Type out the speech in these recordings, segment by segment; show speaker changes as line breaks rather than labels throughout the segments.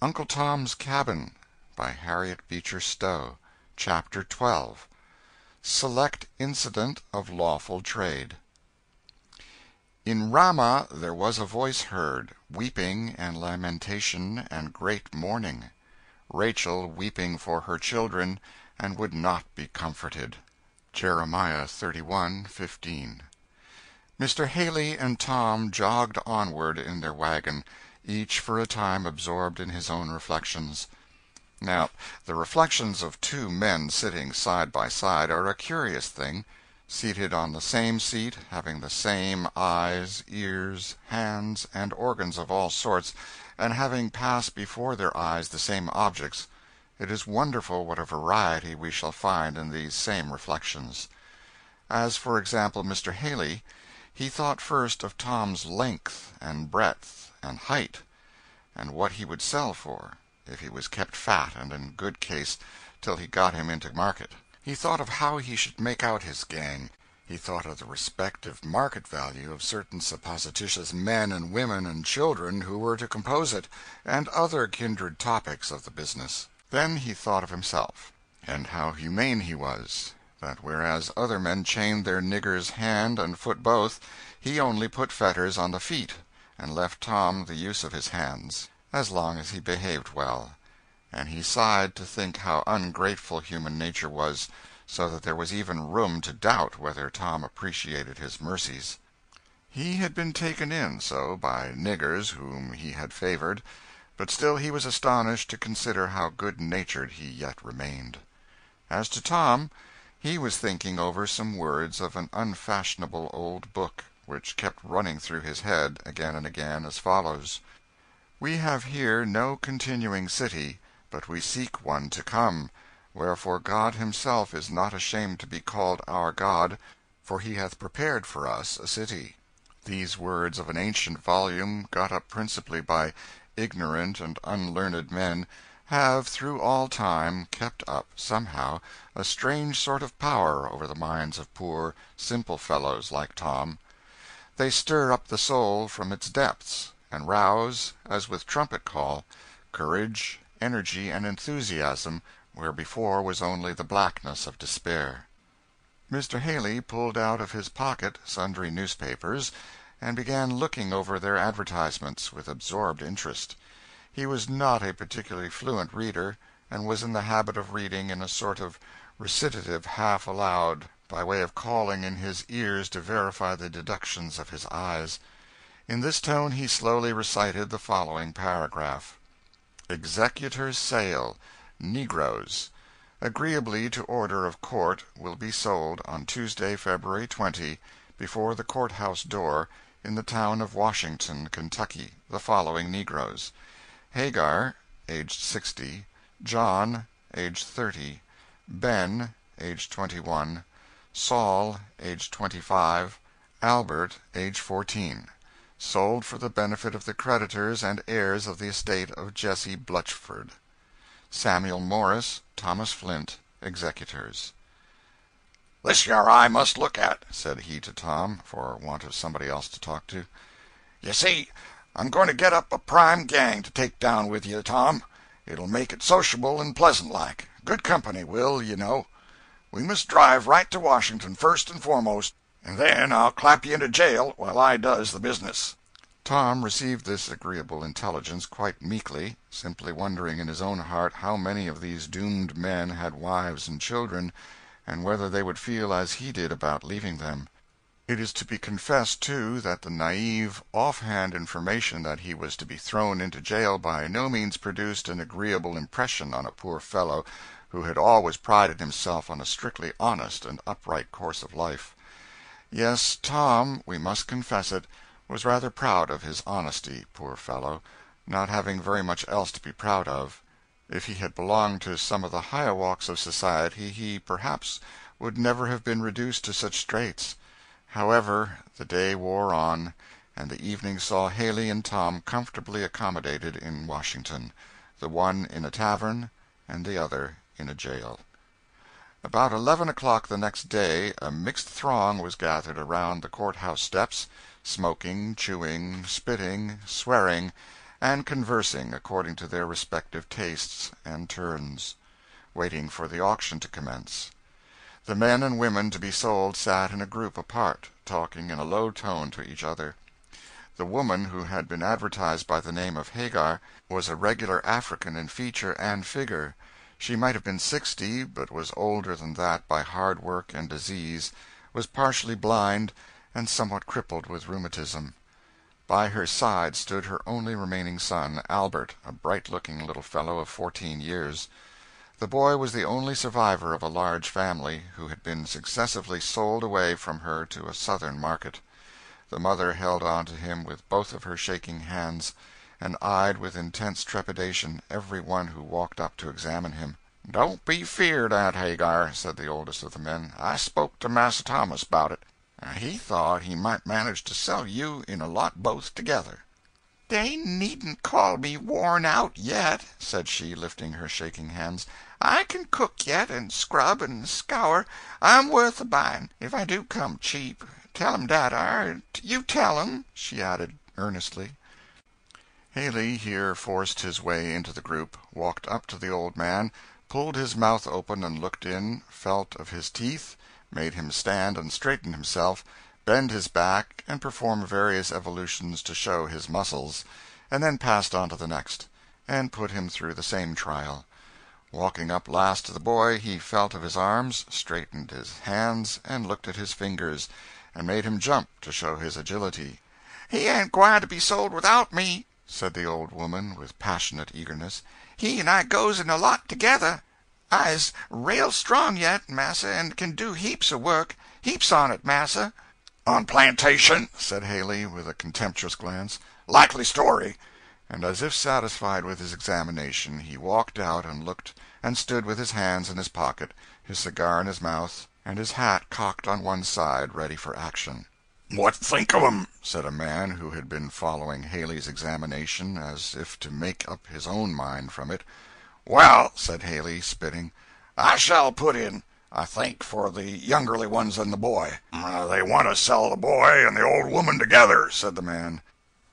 Uncle Tom's Cabin by Harriet Beecher Stowe. Chapter 12. Select Incident of Lawful Trade. In Ramah there was a voice heard, weeping and lamentation and great mourning. Rachel weeping for her children, and would not be comforted. Jeremiah 31:15. Mr. Haley and Tom jogged onward in their wagon, each for a time absorbed in his own reflections. Now, the reflections of two men sitting side by side are a curious thing. Seated on the same seat, having the same eyes, ears, hands, and organs of all sorts, and having passed before their eyes the same objects, it is wonderful what a variety we shall find in these same reflections. As, for example, Mr. Haley, he thought first of Tom's length and breadth and height, and what he would sell for, if he was kept fat and in good case till he got him into market. He thought of how he should make out his gang. He thought of the respective market value of certain supposititious men and women and children who were to compose it, and other kindred topics of the business. Then he thought of himself, and how humane he was, that whereas other men chained their niggers hand and foot both, he only put fetters on the feet, and left Tom the use of his hands, as long as he behaved well. And he sighed to think how ungrateful human nature was, so that there was even room to doubt whether Tom appreciated his mercies. He had been taken in so by niggers whom he had favored, but still he was astonished to consider how good-natured he yet remained. As to Tom, he was thinking over some words of an unfashionable old book, which kept running through his head again and again, as follows: "We have here no continuing city, but we seek one to come. Wherefore God himself is not ashamed to be called our God, for he hath prepared for us a city." These words of an ancient volume, got up principally by ignorant and unlearned men, have through all time kept up, somehow, a strange sort of power over the minds of poor, simple fellows like Tom. They stir up the soul from its depths, and rouse, as with trumpet call, courage, energy, and enthusiasm where before was only the blackness of despair. Mr. Haley pulled out of his pocket sundry newspapers, and began looking over their advertisements with absorbed interest. He was not a particularly fluent reader, and was in the habit of reading in a sort of recitative half aloud, by way of calling in his ears to verify the deductions of his eyes. In this tone he slowly recited the following paragraph: "Executor's sale. Negroes. Agreeably to order of court, will be sold on Tuesday, February 20, before the courthouse door, in the town of Washington, Kentucky, the following negroes: Hagar, aged 60; John, aged 30; Ben, aged 21; Saul, aged 25; Albert, aged 14. Sold for the benefit of the creditors and heirs of the estate of Jesse Blutchford. Samuel Morris, Thomas Flint, executors." "This yar I must look at," said he to Tom, for want of somebody else to talk to. "You see, I'm going to get up a prime gang to take down with you, Tom. It'll make it sociable and pleasant like. Good company will, you know. We must drive right to Washington first and foremost, and then I'll clap you into jail while I does the business." Tom received this agreeable intelligence quite meekly, simply wondering in his own heart how many of these doomed men had wives and children, and whether they would feel as he did about leaving them. It is to be confessed, too, that the naive, off-hand information that he was to be thrown into jail by no means produced an agreeable impression on a poor fellow who had always prided himself on a strictly honest and upright course of life. Yes, Tom, we must confess it, was rather proud of his honesty, poor fellow, not having very much else to be proud of. If he had belonged to some of the higher walks of society, he, perhaps, would never have been reduced to such straits. However, the day wore on, and the evening saw Haley and Tom comfortably accommodated in Washington, the one in a tavern and the other in a jail. About 11 o'clock the next day a mixed throng was gathered around the courthouse steps, smoking, chewing, spitting, swearing, and conversing according to their respective tastes and turns, waiting for the auction to commence. The men and women to be sold sat in a group apart, talking in a low tone to each other. The woman who had been advertised by the name of Hagar was a regular African in feature and figure. She might have been 60, but was older than that by hard work and disease, was partially blind, and somewhat crippled with rheumatism. By her side stood her only remaining son, Albert, a bright-looking little fellow of 14 years. The boy was the only survivor of a large family, who had been successively sold away from her to a Southern market. The mother held on to him with both of her shaking hands, and eyed with intense trepidation every one who walked up to examine him. "Don't be feared, Aunt Hagar," said the oldest of the men. "I spoke to Massa Thomas about it. He thought he might manage to sell you in a lot both together." "They needn't call me worn out yet," said she, lifting her shaking hands. "I can cook yet, and scrub and scour. I'm worth a buying, if I do come cheap. Tell 'em dat, you tell 'em," she added, earnestly. Haley here forced his way into the group, walked up to the old man, pulled his mouth open and looked in, felt of his teeth, made him stand and straighten himself, bend his back, and perform various evolutions to show his muscles, and then passed on to the next, and put him through the same trial. Walking up last to the boy, he felt of his arms, straightened his hands, and looked at his fingers, and made him jump to show his agility. "He ain't gwine to be sold without me," said the old woman, with passionate eagerness. "He and I goes in a lot together. I's rail strong yet, massa, and can do heaps of work. Heaps on it, massa."
"On plantation?" said Haley, with a contemptuous glance. "Likely story."
And as if satisfied with his examination, he walked out and looked, and stood with his hands in his pocket, his cigar in his mouth, and his hat cocked on one side, ready for action.
"What think of 'em?"
said a man who had been following Haley's examination, as if to make up his own mind from it.
"Well," said Haley, spitting, "I shall put in, I think, for the youngerly ones and the boy." "They want to sell the boy and the old woman together," said the man.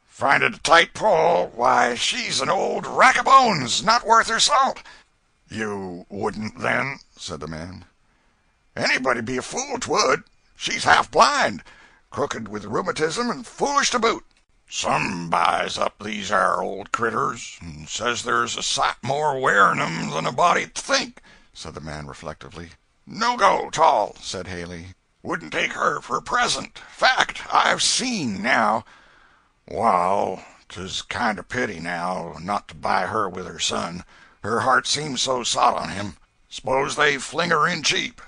"Find it a tight pull. Why, she's an old rack of bones, not worth her salt." "You wouldn't, then?" said the man. "Anybody'd be a fool 'twould. She's half blind, crooked with rheumatism, and foolish to boot. Some buys up these 'are old critters, and says there's a sight more wearing 'em than a body'd think," said the man reflectively. "No go, 'tall," said Haley. "Wouldn't take her for a present. Fact, I've seen, now. Wall, 'tis kind of pity, now, not to buy her with her son. Her heart seems so sot on him. S'pose they fling her in cheap."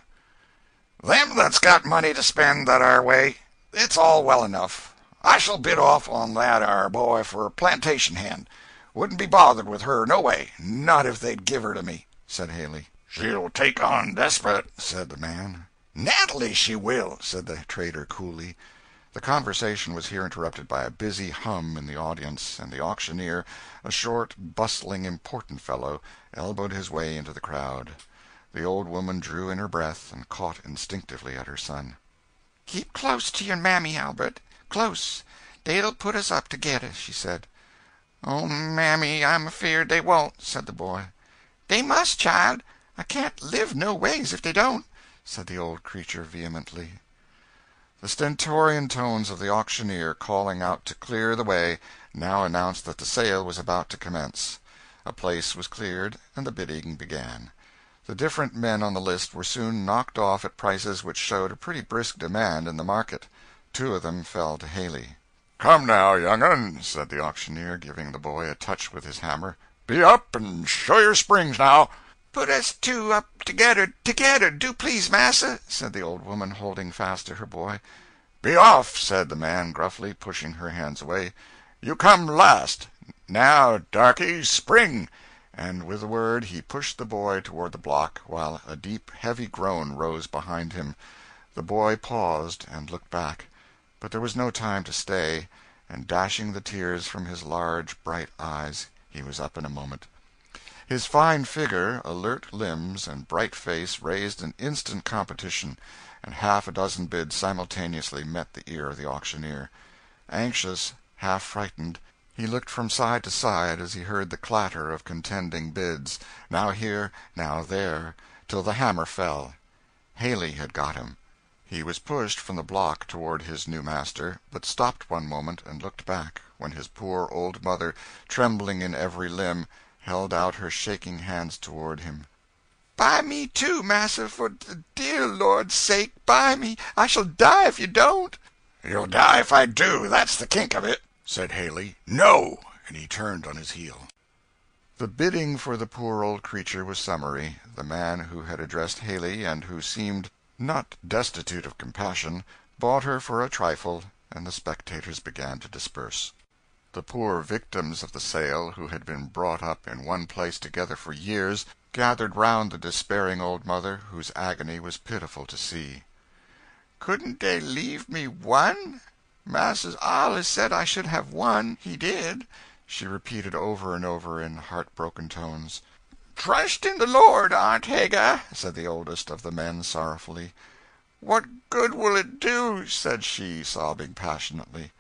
"Them that's got money to spend that ar way, it's all well enough. I shall bid off on that ar boy for a plantation hand. Wouldn't be bothered with her, no way, not if they'd give her to me," said Haley. "She'll take on desperate," said the man. "Nat'ally she will," said the trader, coolly. The conversation was here interrupted by a busy hum in the audience, and the auctioneer, a short, bustling, important fellow, elbowed his way into the crowd. The old woman drew in her breath, and caught instinctively at her son. "Keep close to your mammy, Albert, close. They'll put us up together," she said. "Oh, mammy, I'm afeard they won't," said the boy. "They must, child. I can't live no ways if they don't," said the old creature vehemently. The stentorian tones of the auctioneer, calling out to clear the way, now announced that the sale was about to commence. A place was cleared, and the bidding began. The different men on the list were soon knocked off at prices which showed a pretty brisk demand in the market. Two of them fell to Haley. "Come now, young un," said the auctioneer, giving the boy a touch with his hammer. "Be up and show your springs, now." "Put us two up together, do please, massa," said the old woman, holding fast to her boy. "Be off," said the man, gruffly, pushing her hands away. "You come last. Now, darky, spring." And with the word he pushed the boy toward the block, while a deep, heavy groan rose behind him. The boy paused and looked back, but there was no time to stay, and dashing the tears from his large, bright eyes, he was up in a moment. His fine figure, alert limbs, and bright face raised an instant competition, and half a dozen bids simultaneously met the ear of the auctioneer. Anxious, half frightened,
He looked from side to side as he heard the clatter of contending bids, now here, now there, till the hammer fell. Haley had got him. He was pushed from the block toward his new master, but stopped one moment and looked back, when his poor old mother, trembling in every limb, held out her shaking hands toward him. "Buy me too, massa, for the dear Lord's sake, buy me. I shall die if you don't."
"You'll die if I do, that's the kink of it," said Haley. "No!" And he turned on his heel.
The bidding for the poor old creature was summary. The man who had addressed Haley, and who seemed not destitute of compassion, bought her for a trifle, and the spectators began to disperse. The poor victims of the sale, who had been brought up in one place together for years, gathered round the despairing old mother, whose agony was pitiful to see.
"Couldn't dey leave me one? Massa's allus said I should have one. He did,"
she repeated over and over in heart-broken tones.
"Trust in the Lord, Aunt Hagar,"
said the oldest of the men sorrowfully.
"What good will it do?"
said she, sobbing passionately.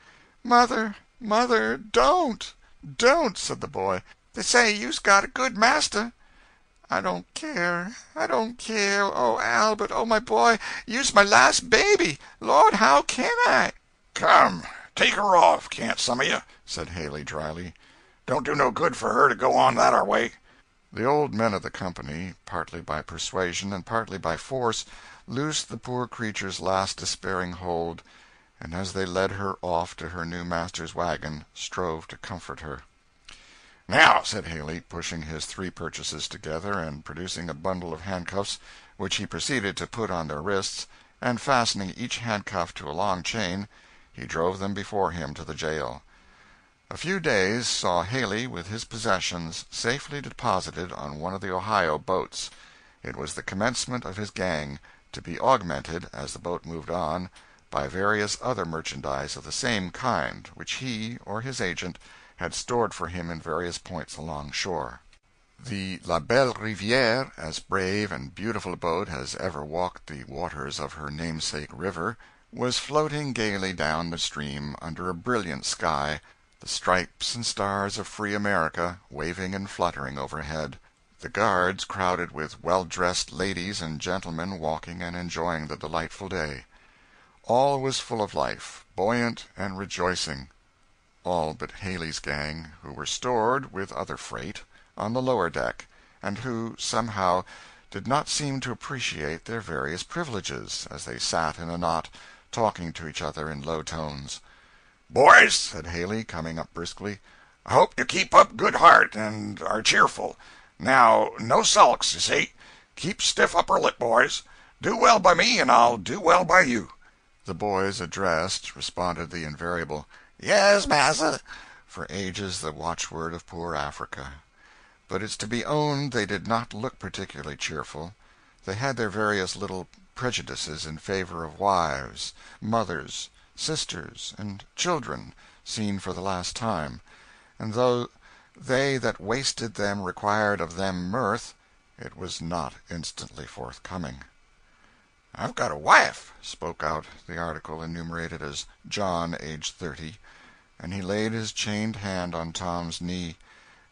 "Mother, mother, don't, don't," said the boy. "They say you's got a good master." "I don't care, I don't care. Oh, Albert, oh, my boy, you's my last baby. Lord, how can I?"
"Come, take her off, can't some of you?" said Haley dryly. "Don't do no good for her to go on that way."
The old men of the company, partly by persuasion and partly by force, loosed the poor creature's last despairing hold, and as they led her off to her new master's wagon, strove to comfort her.
"Now,"
said Haley, pushing his 3 purchases together and producing a bundle of handcuffs, which he proceeded to put on their wrists, and fastening each handcuff to a long chain, he drove them before him to the jail. A few days saw Haley, with his possessions, safely deposited on one of the Ohio boats. It was the commencement of his gang, to be augmented, as the boat moved on, by various other merchandise of the same kind, which he, or his agent, had stored for him in various points along shore. The La Belle Rivière, as brave and beautiful a boat as ever walked the waters of her namesake river, was floating gaily down the stream under a brilliant sky, the stripes and stars of free America waving and fluttering overhead, the guards crowded with well-dressed ladies and gentlemen walking and enjoying the delightful day. All was full of life, buoyant and rejoicing. All but Haley's gang, who were stored, with other freight, on the lower deck, and who, somehow, did not seem to appreciate their various privileges, as they sat in a knot, talking to each other in low tones.
"Boys," said Haley, coming up briskly, "I hope you keep up good heart and are cheerful. Now, no sulks, you see. Keep stiff upper lip, boys. Do well by me, and I'll do well by you."
The boys addressed responded the invariable,
"Yes, massa,"
for ages the watchword of poor Africa. But it's to be owned they did not look particularly cheerful. They had their various little prejudices in favor of wives, mothers, sisters, and children, seen for the last time, and though they that wasted them required of them mirth, it was not instantly forthcoming.
"I've got a wife,"
spoke out the article enumerated as John, aged 30, and he laid his chained hand on Tom's knee.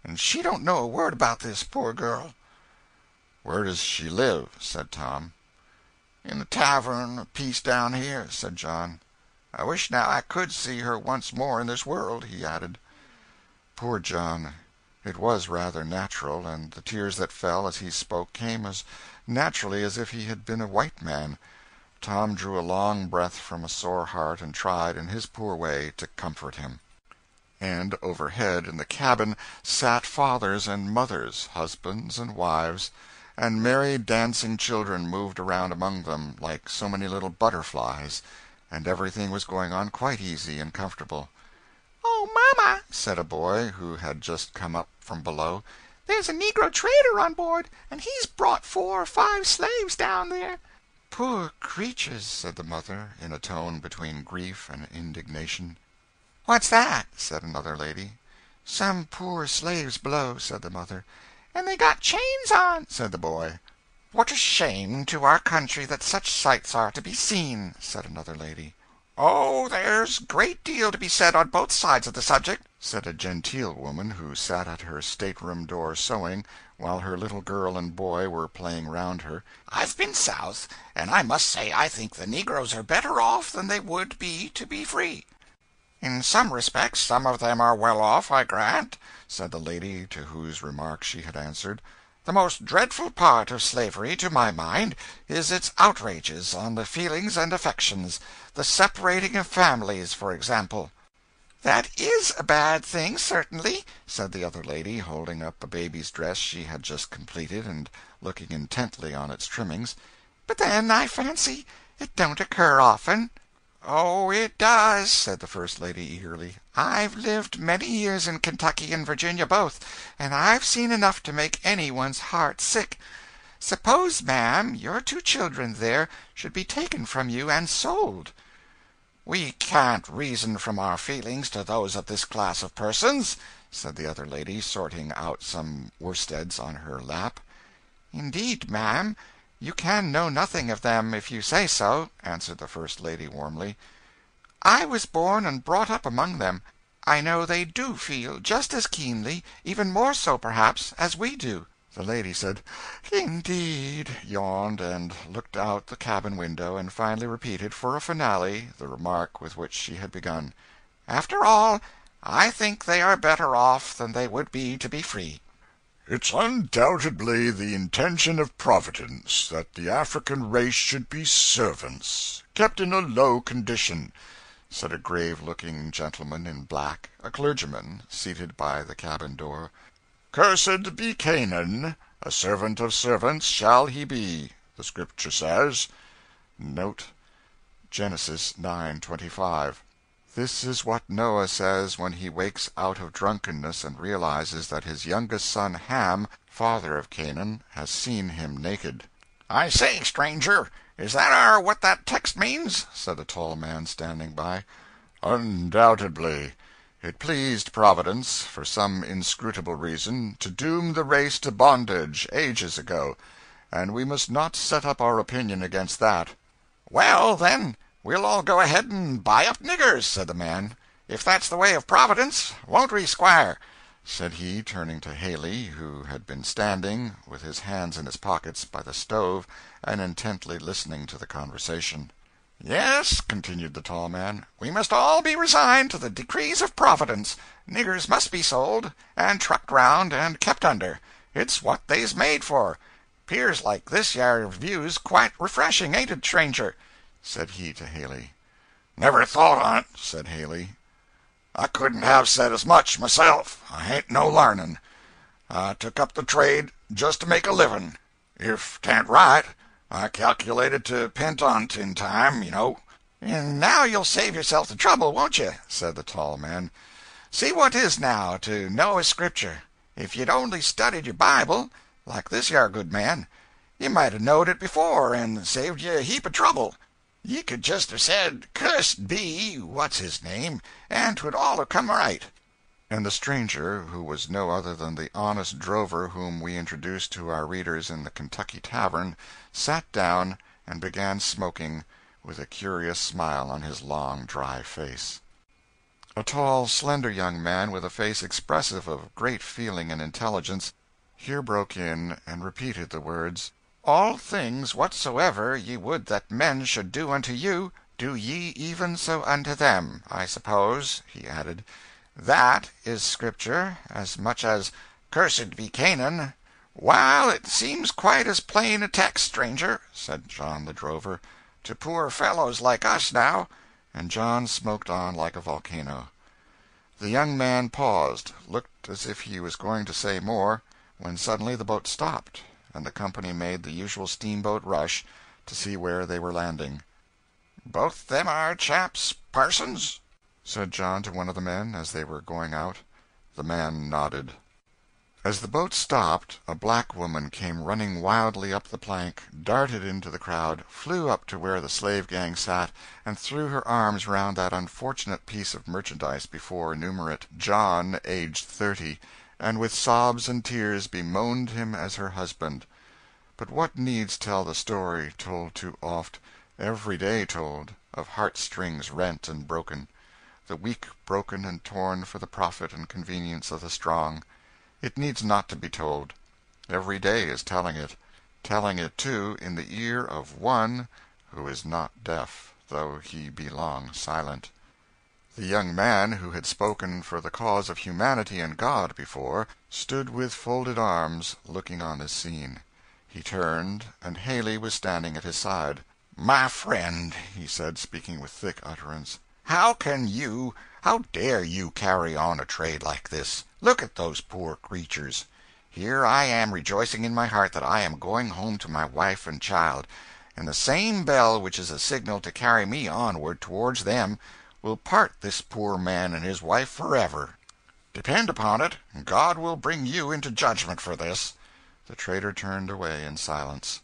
"and she don't know a word about this, poor girl."
"Where does she live?" said Tom.
"In the tavern a piece down here," said John. "I wish now I could see her once more in this world," he added.
Poor John! It was rather natural, and the tears that fell as he spoke came as naturally as if he had been a white man. Tom drew a long breath from a sore heart and tried, in his poor way, to comfort him. And overhead in the cabin sat fathers and mothers, husbands and wives, and merry dancing children moved around among them like so many little butterflies, and everything was going on quite easy and comfortable.
"Oh, Mama,"
said a boy who had just come up from below,
"there's a negro trader on board, and he's brought 4 or 5 slaves down there."
"Poor creatures," said the mother, in a tone between grief and indignation.
"What's that?"
said another lady.
"Some poor slaves below," said the mother. "And they got chains on," said the boy. "What a shame to our country that such sights are to be seen," said another lady. "Oh, there's great deal to be said on both sides of the subject,"
said a genteel woman who sat at her stateroom door sewing, while her little girl and boy were playing round her.
"I've been South, and I must say I think the negroes are better off than they would be to be free."
"In some respects some of them are well off, I grant," said the lady to whose remark she had answered. "The most dreadful part of slavery, to my mind, is its outrages on the feelings and affections the separating of families, for example." "That is a bad thing, certainly," said the other lady, holding up a baby's dress she had just completed and looking intently on its trimmings. "But then, I fancy, it don't occur often." "Oh, it does," said the First Lady eagerly. "I've lived many years in Kentucky and Virginia both, and I've seen enough to make any one's heart sick. Suppose, ma'am, your two children there should be taken from you and sold." "We can't reason from our feelings to those of this class of persons," said the other lady, sorting out some worsteds on her lap. "Indeed, ma'am, you can know nothing of them if you say so," answered the First Lady warmly. "I was born and brought up among them. I know they do feel just as keenly, even more so, perhaps, as we do." The lady said, "Indeed," yawned, and looked out the cabin window, and finally repeated, for a finale, the remark with which she had begun. "After all, I think they are better off than they would be to be free."
"It's undoubtedly the intention of Providence that the African race should be servants, kept in a low condition," said a grave-looking gentleman in black, a clergyman, seated by the cabin door. "Cursed be Canaan, a servant of servants shall he be, the Scripture says." Note Genesis 9:25. This is what Noah says when he wakes out of drunkenness and realizes that his youngest son Ham, father of Canaan, has seen him naked. "I say, stranger, is that what that text means?"
said a tall man standing by. "Undoubtedly. It pleased Providence, for some inscrutable reason, to doom the race to bondage, ages ago, and we must not set up our opinion against that."
"Well, then, we'll all go ahead and buy up niggers," said the man, "if that's the way of Providence, won't we, squire?"
said he, turning to Haley, who had been standing, with his hands in his pockets, by the stove, and intently listening to the conversation.
"Yes," continued the tall man, "we must all be resigned to the decrees of Providence. Niggers must be sold, and trucked round, and kept under. It's what they's made for. 'Pears like this yare view's quite refreshing, ain't it, stranger?"
said he to Haley.
"Never thought on't," said Haley. "I couldn't have said as much, myself. I hain't no l'arnin'. I took up the trade just to make a livin'. If 'tain't right, I calculated to pent on't in time, you know."
"And now you'll save yourself the trouble, won't you?" said the tall man. "See what 'tis now to know a Scripture. If you'd only studied your Bible, like this yare good man, you might have knowed it before, and saved you a heap of trouble. You could just have said, 'Cursed be what's his name,' and 'twould all have come right."
And the stranger, who was no other than the honest drover whom we introduced to our readers in the Kentucky Tavern, sat down and began smoking, with a curious smile on his long, dry face. A tall, slender young man, with a face expressive of great feeling and intelligence, here broke in and repeated the words, "All things whatsoever ye would that men should do unto you, do ye even so unto them, I suppose," he added. "That is Scripture, as much as 'Cursed be Canaan.'"
"Wal, it seems quite as plain a text, stranger," said John the drover, "to poor fellows like us now."
And John smoked on like a volcano. The young man paused, looked as if he was going to say more, when suddenly the boat stopped, and the company made the usual steamboat rush to see where they were landing.
"Both them are chaps parsons?"
said John to one of the men, as they were going out. The man nodded. As the boat stopped, a black woman came running wildly up the plank, darted into the crowd, flew up to where the slave gang sat, and threw her arms round that unfortunate piece of merchandise before enumerate John, aged 30, and with sobs and tears bemoaned him as her husband. But what needs tell the story, told too oft, every day told, of heart-strings rent and broken? the weak broken and torn for the profit and convenience of the strong. It needs not to be told. Every day is telling it, too, in the ear of one who is not deaf, though he be long silent. The young man who had spoken for the cause of humanity and God before, stood with folded arms, looking on this scene. He turned, and Haley was standing at his side.
"My friend," he said, speaking with thick utterance, how dare you carry on a trade like this? Look at those poor creatures. Here I am rejoicing in my heart that I am going home to my wife and child, and the same bell which is a signal to carry me onward towards them will part this poor man and his wife forever. Depend upon it, God will bring you into judgment for this."
The trader turned away in silence.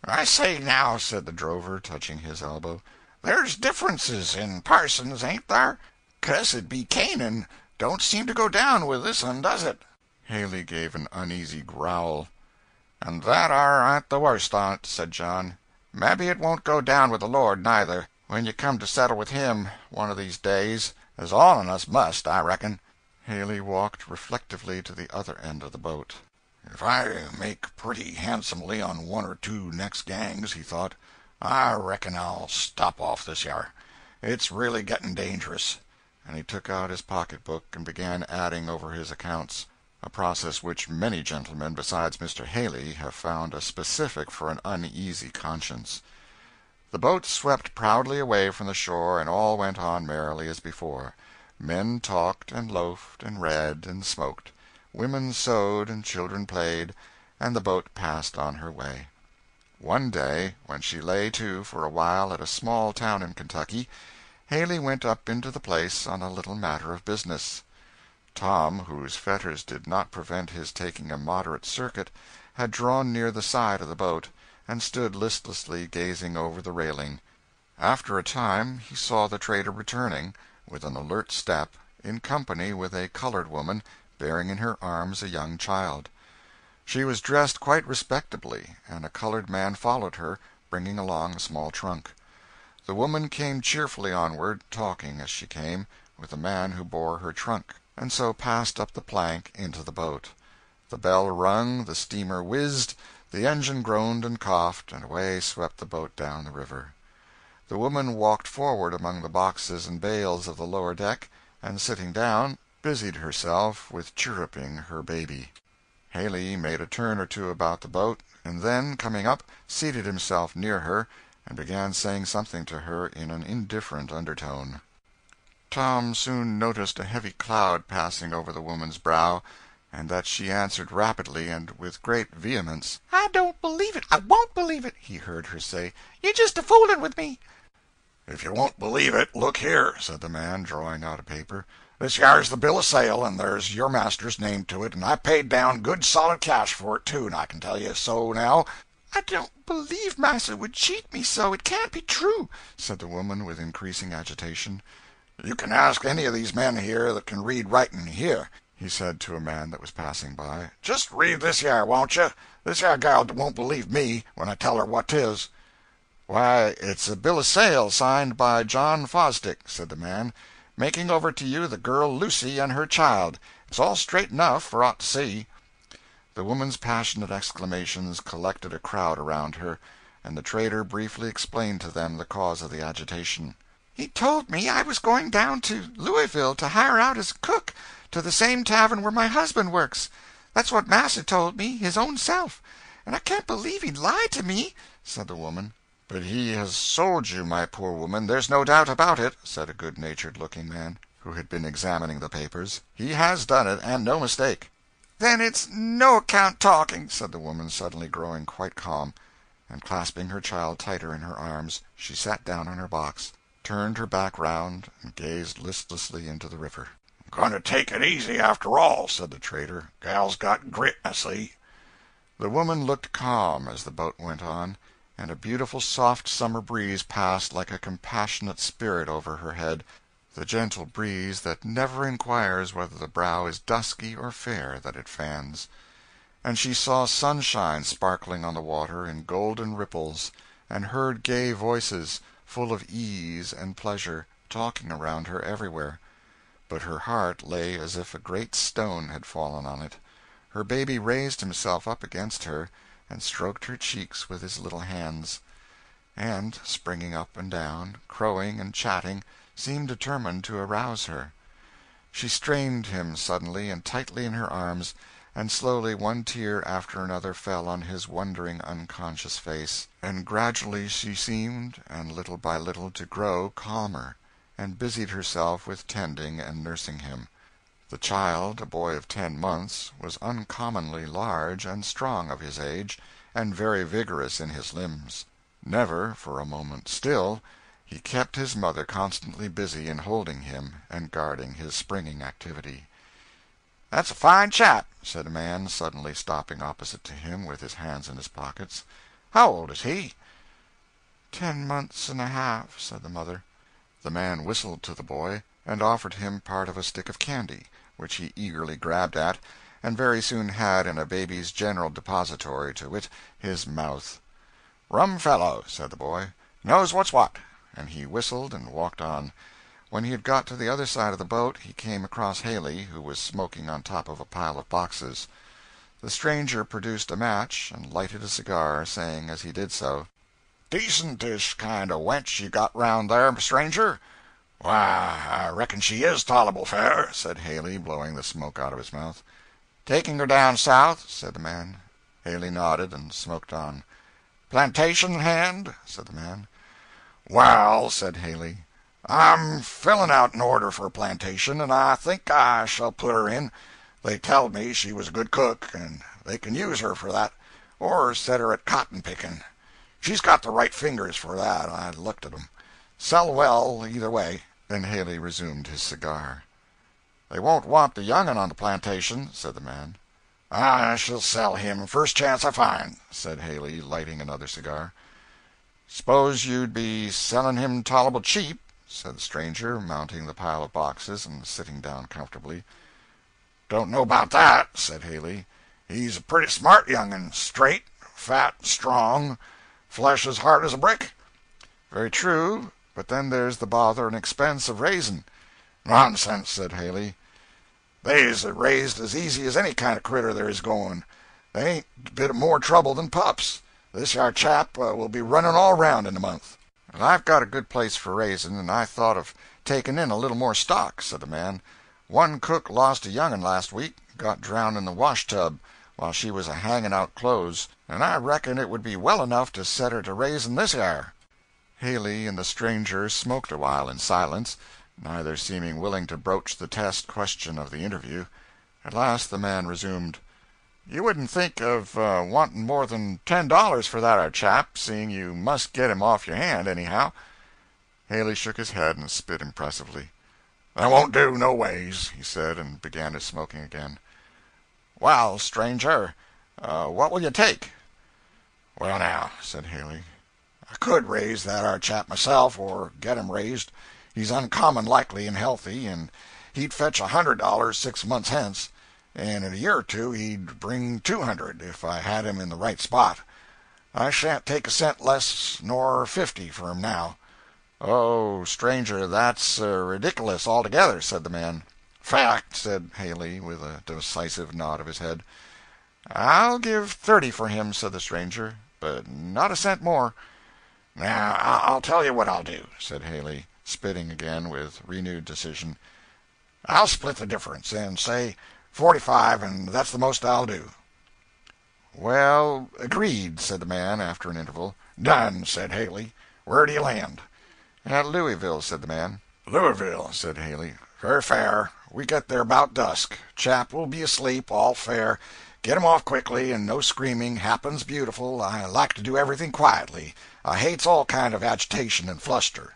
"I say now," said the drover, touching his elbow, "there's differences in parsons, ain't there? Cussed be Canaan don't seem to go down with this un, does it?"
Haley gave an uneasy growl.
"And that aren't the worst on't," said John. "Mebbe it won't go down with the Lord, neither, when you come to settle with him one of these days, as all on us must, I reckon."
Haley walked reflectively to the other end of the boat.
"If I make pretty handsomely on one or two next gangs," he thought, "I reckon I'll stop off this yar. It's really getting dangerous."
And he took out his pocketbook and began adding over his accounts, a process which many gentlemen besides Mr. Haley have found a specific for an uneasy conscience. The boat swept proudly away from the shore, and all went on merrily as before. Men talked and loafed and read and smoked. Women sewed and children played, and the boat passed on her way. One day, when she lay to for a while at a small town in Kentucky, Haley went up into the place on a little matter of business. Tom, whose fetters did not prevent his taking a moderate circuit, had drawn near the side of the boat, and stood listlessly gazing over the railing. After a time he saw the trader returning, with an alert step, in company with a colored woman, bearing in her arms a young child. She was dressed quite respectably, and a colored man followed her, bringing along a small trunk. The woman came cheerfully onward, talking as she came, with the man who bore her trunk, and so passed up the plank into the boat. The bell rung, the steamer whizzed, the engine groaned and coughed, and away swept the boat down the river. The woman walked forward among the boxes and bales of the lower deck, and sitting down, busied herself with chirruping her baby. Haley made a turn or two about the boat, and then, coming up, seated himself near her, and began saying something to her in an indifferent undertone. Tom soon noticed a heavy cloud passing over the woman's brow, and that she answered rapidly and with great vehemence.
"I don't believe it! I won't believe it!" he heard her say. "You're just a fooling with me."
"If you won't believe it, look here," said the man, drawing out a paper. "This yar's the bill of sale, and there's your master's name to it, and I paid down good solid cash for it, too, and I can tell you so now."
"I don't believe Massa would cheat me so. It can't be true,"
said the woman with increasing agitation.
"You can ask any of these men here that can read writing here," he said to a man that was passing by. "Just read this yar, won't you? This yar gal won't believe me when I tell her what 'tis."
"Why, it's a bill of sale signed by John Fosdick," said the man, "making over to you the girl Lucy and her child. It's all straight enough for aught to see." The woman's passionate exclamations collected a crowd around her, and the trader briefly explained to them the cause of the agitation.
"He told me I was going down to Louisville to hire out as cook to the same tavern where my husband works. That's what Massa told me, his own self. And I can't believe he'd lie to me," said the woman.
"But he has sold you, my poor woman, there's no doubt about it," said a good-natured-looking man, who had been examining the papers. "He has done it, and no mistake."
"Then it's no account talking,"
said the woman, suddenly growing quite calm, and clasping her child tighter in her arms, she sat down on her box, turned her back round, and gazed listlessly into the river.
"Going to take it easy after all," said the trader. "Gal's got grit, I see."
The woman looked calm as the boat went on, and a beautiful soft summer breeze passed like a compassionate spirit over her head, the gentle breeze that never inquires whether the brow is dusky or fair that it fans. And she saw sunshine sparkling on the water in golden ripples, and heard gay voices, full of ease and pleasure, talking around her everywhere. But her heart lay as if a great stone had fallen on it. Her baby raised himself up against her, and stroked her cheeks with his little hands, and, springing up and down, crowing and chatting, seemed determined to arouse her. She strained him suddenly and tightly in her arms, and slowly one tear after another fell on his wondering, unconscious face, and gradually she seemed, and little by little, to grow calmer, and busied herself with tending and nursing him. The child, a boy of 10 months, was uncommonly large and strong of his age, and very vigorous in his limbs. Never for a moment still, he kept his mother constantly busy in holding him and guarding his springing activity. "That's a fine chap," said a man, suddenly stopping opposite to him with his hands in his pockets. "How old is he?"
10 months and a half," said the mother.
The man whistled to the boy, and offered him part of a stick of candy, which he eagerly grabbed at, and very soon had in a baby's general depository, to wit, his mouth.
"Rum fellow," said the boy. "Knows what's what."
And he whistled and walked on. When he had got to the other side of the boat, he came across Haley, who was smoking on top of a pile of boxes. The stranger produced a match and lighted a cigar, saying as he did so,
"Decentish kind of wench you got round there, stranger." "Why, I reckon she is tolerable fair," said Haley, blowing the smoke out of his mouth.
"Taking her down south?"
said the man. Haley nodded and smoked on.
"Plantation hand?" said the man.
"Well," said Haley, "I'm filling out an order for a plantation, and I think I shall put her in. They tell me she was a good cook, and they can use her for that, or set her at cotton picking. She's got the right fingers for that. I looked at 'em. Sell well either way."
Then Haley resumed his cigar.
"They won't want the young'un on the plantation," said the man.
"I shall sell him first chance I find,"
said Haley, lighting another cigar.
"S'pose you'd be selling him tolerable cheap," said the stranger, mounting the pile of boxes and sitting down comfortably.
"Don't know about that," said Haley. "He's a pretty smart young'un, straight, fat, strong, flesh as hard as a brick."
"Very true, but then there's the bother and expense of raising."
"Nonsense," said Haley. "They's raised as easy as any kind of critter there is going. They ain't a bit more trouble than pups. This yar chap will be running all round in a month."
"Well, I've got a good place for raising, and I thought of taking in a little more stock," said the man. "One cook lost a young'un last week, got drowned in the wash tub while she was a-hanging out clothes, and I reckon it would be well enough to set her to raising this yar."
Haley and the stranger smoked a while in silence, neither seeming willing to broach the test question of the interview. At last the man resumed,
"You wouldn't think of wanting more than $10 for that 'ar chap, seeing you must get him off your hand, anyhow."
Haley shook his head and spit impressively.
"That won't do, no ways,"
he said, and began his smoking again.
"Well, stranger, what will you take?"
"Well, now," said Haley, "I could raise that 'ar chap myself, or get him raised. He's uncommon likely and healthy, and he'd fetch $100 6 months hence, and in a year or two he'd bring 200 if I had him in the right spot. I shan't take a cent less nor 50 for him now."
"Oh, stranger, that's ridiculous altogether," said the man.
"Fact," said
Haley, with a decisive nod of his head.
"I'll give 30 for him," said the stranger, "but not a cent more."
"Now, I'll tell you what I'll do," said
Haley, spitting again with renewed decision.
"I'll split the difference, and say 45, and that's the most I'll do."
"Well, agreed," said the man, after an interval.
"Done," said Haley. "Where do you land?"
"At Louisville," said the man.
"Louisville," said Haley. "Very fair. We get there about dusk. Chap will be asleep, all fair. Get him off quickly, and no screaming. Happens beautiful. I like to do everything quietly. I hates all kind of agitation and fluster."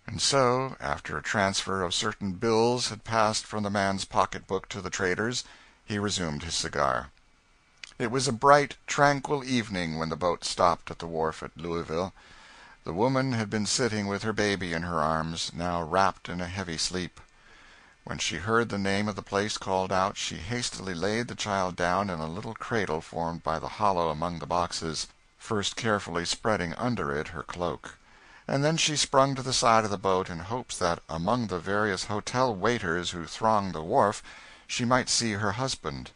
And so, after a transfer of certain bills had passed from the man's pocketbook to the trader's, he resumed his cigar. It was a bright, tranquil evening when the boat stopped at the wharf at Louisville. The woman had been sitting with her baby in her arms, now wrapped in a heavy sleep. When she heard the name of the place called out, she hastily laid the child down in a little cradle formed by the hollow among the boxes, first carefully spreading under it her cloak. and then she sprung to the side of the boat in hopes that among the various hotel waiters who thronged the wharf she might see her husband.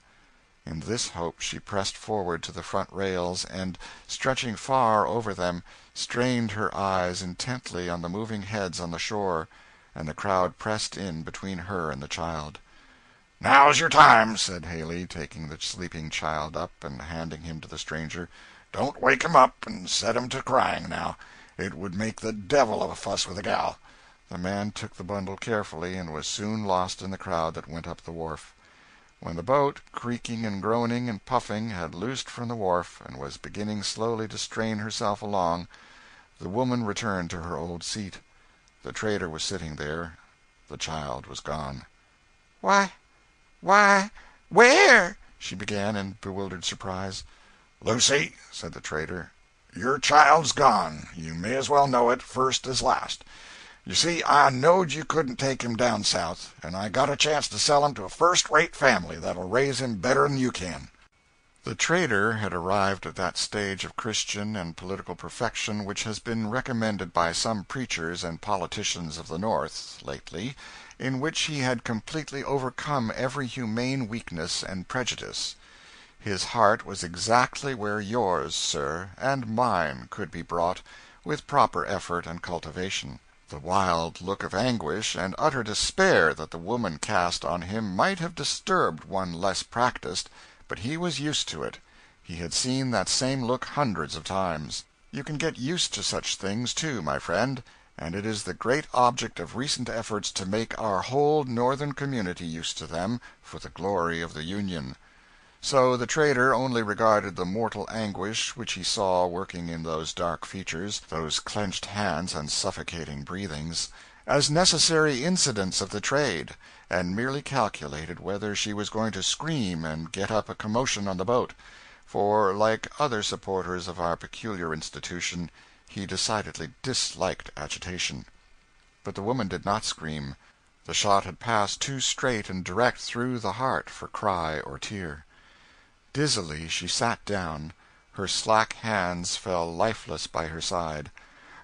In this hope she pressed forward to the front rails and, stretching far over them, strained her eyes intently on the moving heads on the shore, and the crowd pressed in between her and the child.
"Now's your time," said Haley, taking the sleeping child up and handing him to the stranger. "Don't wake him up and set him to crying now. It would make the devil of a fuss with a gal."
The man took the bundle carefully and was soon lost in the crowd that went up the wharf. When the boat, creaking and groaning and puffing, had loosed from the wharf and was beginning slowly to strain herself along, the woman returned to her old seat. The trader was sitting there. The child was gone.
Why, where?"
she began in bewildered surprise.
"Lucy," said the trader, "your child's gone. You may as well know it, first as last. You see, I knowed you couldn't take him down South, and I got a chance to sell him to a first-rate family that'll raise him better than you can."
The trader had arrived at that stage of Christian and political perfection which has been recommended by some preachers and politicians of the North, lately, in which he had completely overcome every humane weakness and prejudice. His heart was exactly where yours, sir, and mine could be brought, with proper effort and cultivation. The wild look of anguish and utter despair that the woman cast on him might have disturbed one less practised, but he was used to it. He had seen that same look hundreds of times. You can get used to such things, too, my friend, and it is the great object of recent efforts to make our whole Northern community used to them, for the glory of the Union. So the trader only regarded the mortal anguish which he saw working in those dark features, those clenched hands and suffocating breathings, as necessary incidents of the trade, and merely calculated whether she was going to scream and get up a commotion on the boat; for, like other supporters of our peculiar institution, he decidedly disliked agitation. But the woman did not scream. The shot had passed too straight and direct through the heart for cry or tear. Dizzily she sat down. Her slack hands fell lifeless by her side.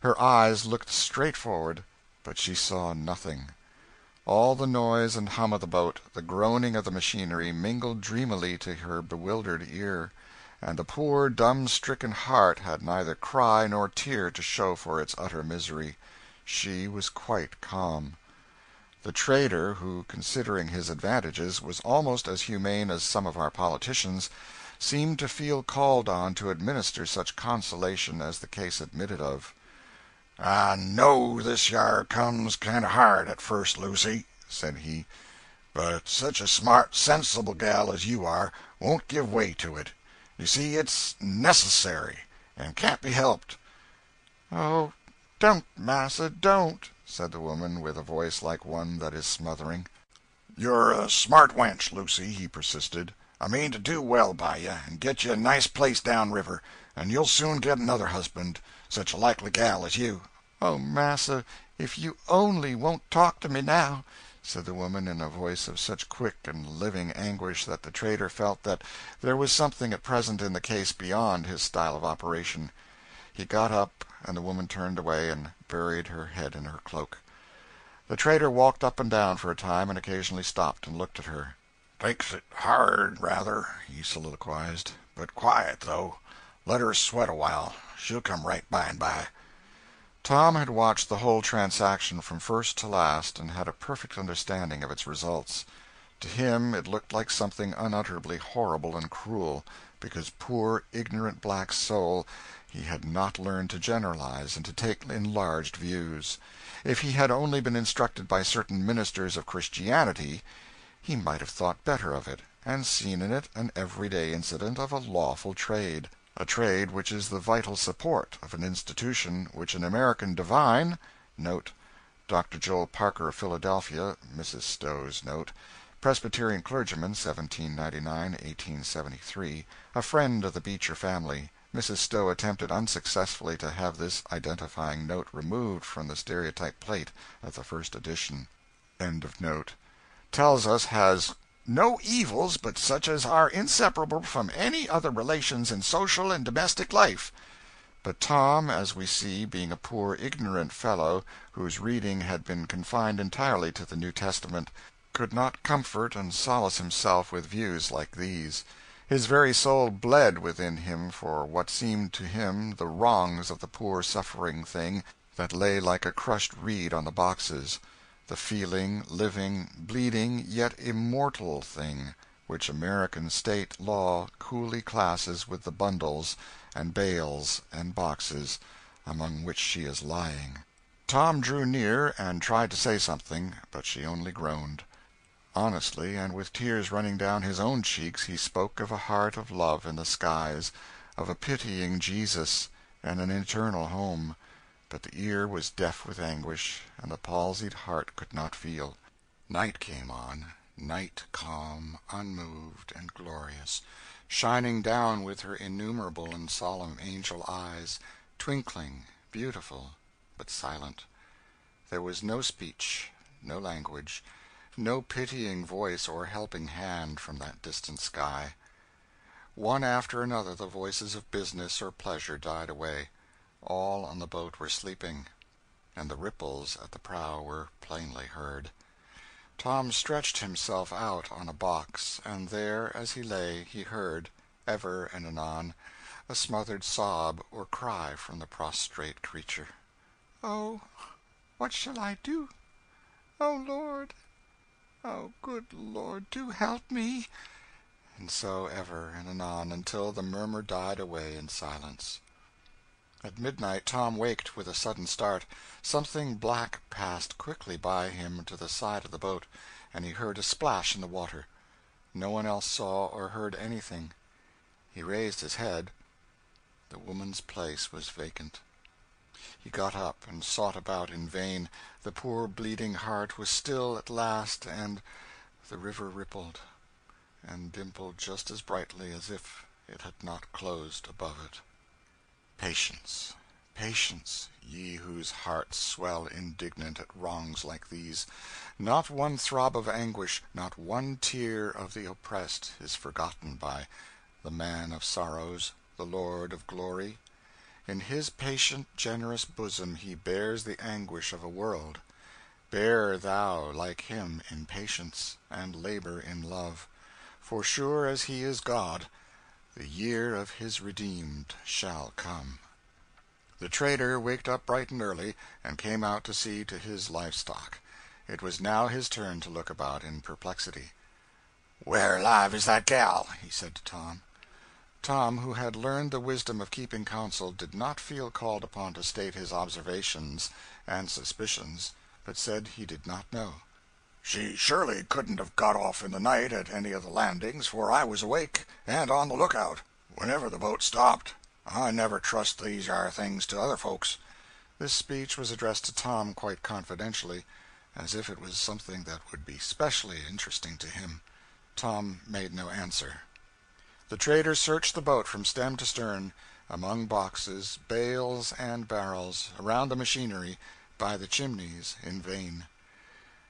Her eyes looked straight forward, but she saw nothing. All the noise and hum of the boat, the groaning of the machinery, mingled dreamily to her bewildered ear, and the poor dumb-stricken heart had neither cry nor tear to show for its utter misery. She was quite calm. The trader, who, considering his advantages, was almost as humane as some of our politicians, seemed to feel called on to administer such consolation as the case admitted of.
"I know this yar comes kind of hard at first, Lucy," said he, "but such a smart, sensible gal as you are won't give way to it. You see, it's necessary, and can't be helped."
"Oh, don't, massa, don't," said
the woman, with a voice like one that is smothering.
"You're a smart wench, Lucy," he persisted. "I mean to do well by you, and get you a nice place down river, and you'll soon get another husband, such a likely gal as you."
"Oh, massa, if you only won't talk to me now," said the woman in a voice of such quick and living anguish that the trader felt that there was something at present in the case beyond his style of operation. He got up, and the woman turned away and buried her head in her cloak. The trader walked up and down for a time, and occasionally stopped and looked at her.
"Takes it hard, rather," he soliloquized, "but quiet, though. Let her sweat a while. She'll come right by and by."
Tom had watched the whole transaction from first to last, and had a perfect understanding of its results. To him it looked like something unutterably horrible and cruel, because, poor ignorant black soul, he had not learned to generalize and to take enlarged views. If he had only been instructed by certain ministers of Christianity, he might have thought better of it, and seen in it an everyday incident of a lawful trade, a trade which is the vital support of an institution which an American divine note Dr. Joel Parker of Philadelphia, Mrs. Stowe's note, Presbyterian clergyman, 1799-1873, a friend of the Beecher family. Mrs. Stowe attempted unsuccessfully to have this identifying note removed from the stereotype plate of the first edition. Tells us has no evils but such as are inseparable from any other relations in social and domestic life. But Tom, as we see, being a poor ignorant fellow, whose reading had been confined entirely to the New Testament, could not comfort and solace himself with views like these. His very soul bled within him for what seemed to him the wrongs of the poor suffering thing that lay like a crushed reed on the boxes, the feeling, living, bleeding, yet immortal thing which American state law coolly classes with the bundles and bales and boxes among which she is lying. Tom drew near and tried to say something, but she only groaned. Honestly, and with tears running down his own cheeks, he spoke of a heart of love in the skies, of a pitying Jesus, and an eternal home, but the ear was deaf with anguish, and the palsied heart could not feel. Night came on, night calm, unmoved, and glorious, shining down with her innumerable and solemn angel eyes, twinkling, beautiful, but silent. There was no speech, no language, no pitying voice or helping hand from that distant sky. One after another the voices of business or pleasure died away. All on the boat were sleeping, and the ripples at the prow were plainly heard. Tom stretched himself out on a box, and there, as he lay, he heard, ever and anon, a smothered sob or cry from the prostrate creature.
"Oh, what shall I do? Oh, Lord! Oh, good Lord, do help me!"
And so ever and anon, until the murmur died away in silence. At midnight Tom waked with a sudden start. Something black passed quickly by him to the side of the boat, and he heard a splash in the water. No one else saw or heard anything. He raised his head. The woman's place was vacant. He got up and sought about in vain. The poor bleeding heart was still at last, and the river rippled and dimpled just as brightly as if it had not closed above it. Patience, patience, ye whose hearts swell indignant at wrongs like these. Not one throb of anguish, not one tear of the oppressed is forgotten by the man of sorrows, the Lord of glory. In his patient, generous bosom he bears the anguish of a world. Bear thou like him in patience, and labor in love. For sure as he is God, the year of his redeemed shall come. The trader waked up bright and early, and came out to see to his livestock. It was now his turn to look about in perplexity.
"Where alive is that gal?" he said to Tom.
Tom, who had learned the wisdom of keeping counsel, did not feel called upon to state his observations and suspicions, but said he did not know.
"She surely couldn't have got off in the night at any of the landings, for I was awake and on the lookout whenever the boat stopped. I never trust these are things to other folks."
This speech was addressed to Tom quite confidentially, as if it was something that would be specially interesting to him. Tom made no answer. The trader searched the boat from stem to stern, among boxes, bales, and barrels, around the machinery, by the chimneys, in vain.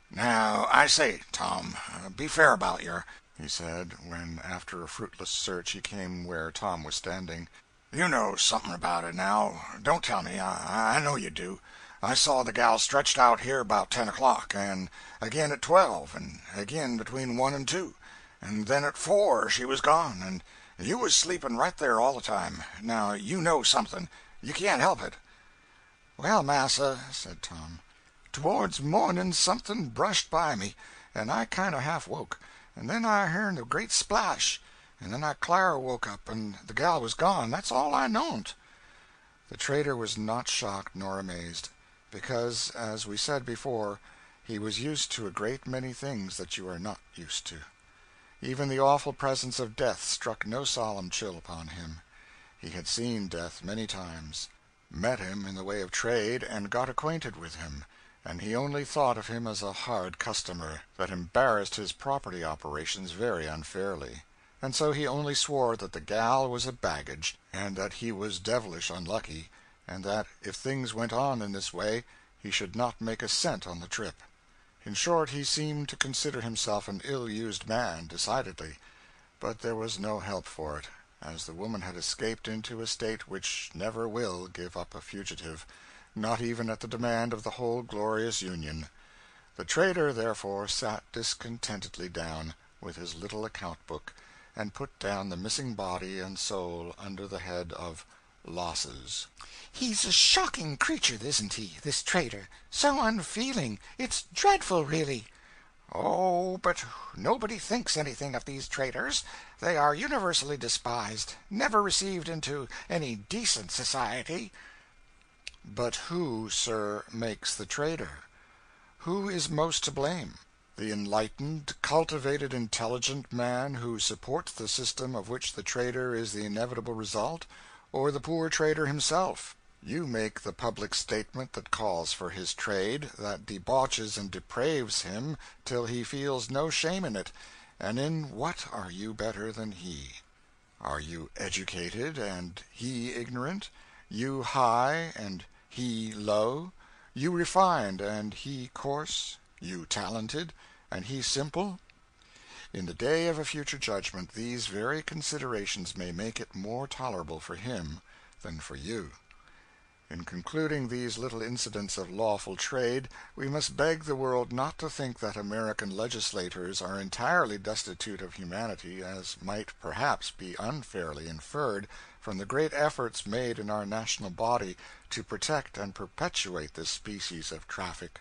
"Now, I say, Tom, be fair about
he said, when after a fruitless search he came where Tom was standing.
You know something about it now. Don't tell me. I know you do. I saw the gal stretched out here about 10 o'clock, and again at 12, and again between 1 and 2, and then at 4 she was gone, and you was sleeping right there all the time. Now, you know something. You can't help it."
"Well, massa," said Tom, "towards morning something brushed by me, and I kind of half woke, and then I hearn a great splash, and then I clar woke up, and the gal was gone. That's all I knownt."
The trader was not shocked nor amazed, because, as we said before, he was used to a great many things that you are not used to. Even the awful presence of death struck no solemn chill upon him. He had seen death many times, met him in the way of trade, and got acquainted with him, and he only thought of him as a hard customer that embarrassed his property operations very unfairly. And so he only swore that the gal was a baggage, and that he was devilish unlucky, and that if things went on in this way he should not make a cent on the trip. In short, he seemed to consider himself an ill-used man, decidedly, but there was no help for it, as the woman had escaped into a state which never will give up a fugitive, not even at the demand of the whole glorious Union. The trader, therefore, sat discontentedly down, with his little account-book, and put down the missing body and soul under the head of losses.
"He's a shocking creature, isn't he, this trader? So unfeeling. It's dreadful, really." "Oh, but nobody thinks anything of these traders. They are universally despised, never received into any decent society."
But who, sir, makes the trader? Who is most to blame? The enlightened, cultivated, intelligent man who supports the system of which the trader is the inevitable result, or the poor trader himself? You make the public statement that calls for his trade, that debauches and depraves him till he feels no shame in it, and in what are you better than he? Are you educated and he ignorant? You high and he low? You refined and he coarse? You talented and he simple? In the day of a future judgment these very considerations may make it more tolerable for him than for you. In concluding these little incidents of lawful trade, we must beg the world not to think that American legislators are entirely destitute of humanity, as might perhaps be unfairly inferred from the great efforts made in our national body to protect and perpetuate this species of traffic.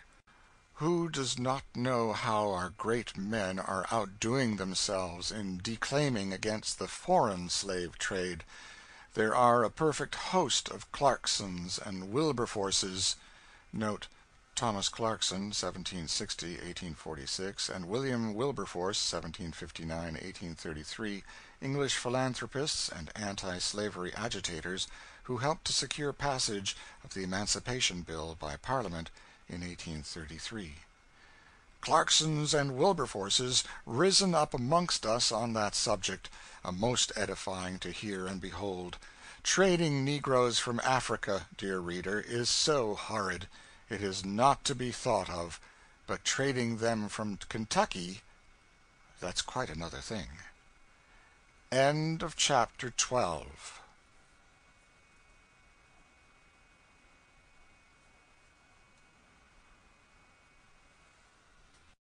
Who does not know how our great men are outdoing themselves in declaiming against the foreign slave trade? There are a perfect host of Clarksons and Wilberforces. Note Thomas Clarkson, 1760-1846, and William Wilberforce, 1759-1833, English philanthropists and anti-slavery agitators who helped to secure passage of the Emancipation Bill by Parliament in 1833. Clarksons and Wilberforces risen up amongst us on that subject, a most edifying to hear and behold. Trading negroes from Africa, dear reader, is so horrid, it is not to be thought of, but trading them from Kentucky, that's quite another thing. End of chapter 12.